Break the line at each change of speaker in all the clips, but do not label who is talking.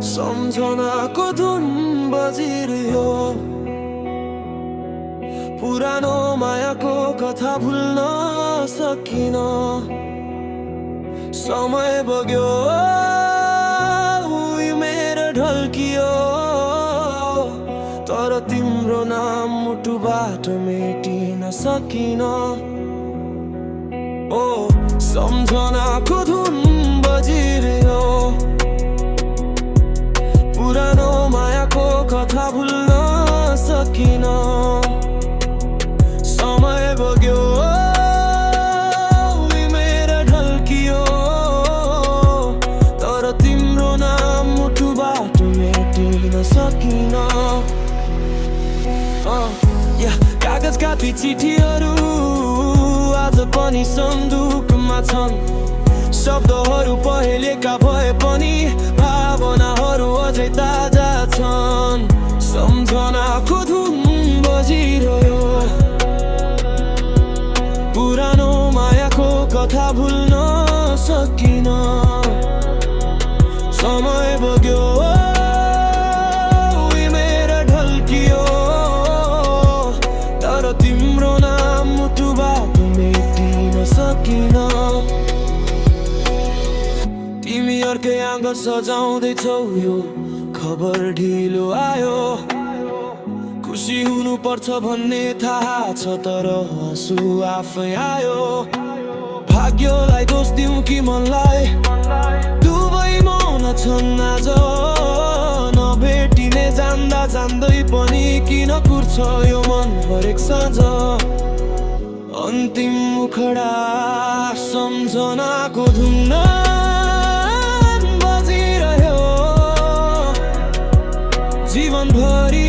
सम्झनाको धुन बजिरह्यो, पुरानो मायाको कथा भुल्न सकिन। समय बग्यो मेरो ढल्कियो, तर तिम्रो नाम मुटुबाट मेटिन सकिन। ओ सम्झनाको धुन बजिरह्यो, पुरानो मायाको कथा भुल्न सकिन। समय बग्यो मेरो ढल्कियो, तर तिम्रो नाम मुटुबाट मेटिन सकिन। कागजका ती चिठीहरू आज पनि सन्दुकमा छन्। शब्दहरू पहिलेका भए पनि भावनाहरू अझै ताजा छन्। सम्झनाको धुन बजिरह्यो, पुरानो मायाको कथा भुल्न सकिन। समय बग्यो मेरो ढल्कियो, तर तिम्रो नाम मुटुबाट मेटिन सकिन। तिमी अर्कै आँगन सजाउँदैछौ, यो खबर ढिलो आयो। खुसी हुनुपर्छ भन्ने थाहा छ, तर आँसु आफै आयो। भाग्यलाई दोष दिउँ कि मनलाई, दुवै मौन छन् आज। नभेटिने जान्दा जान्दै पनि किन कुर्छ यो मन हरेक साँझ। अन्तिम मुखडा सम्झनाको धुन बजिरह्यो, जीवनभरि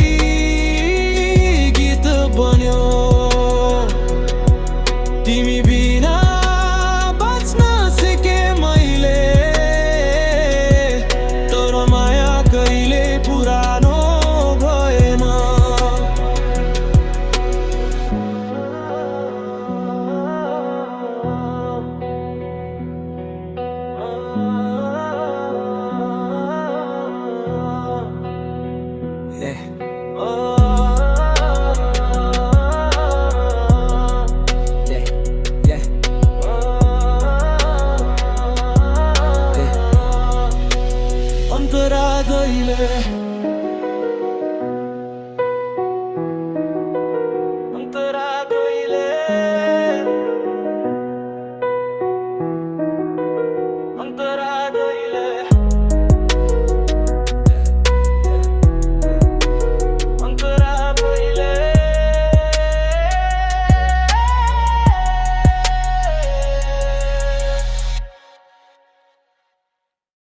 गीत बन्यो। तिमी बिना बाँच्न सिके मैले, तर माया कहिले पुरानो भएन। अन्तरादैले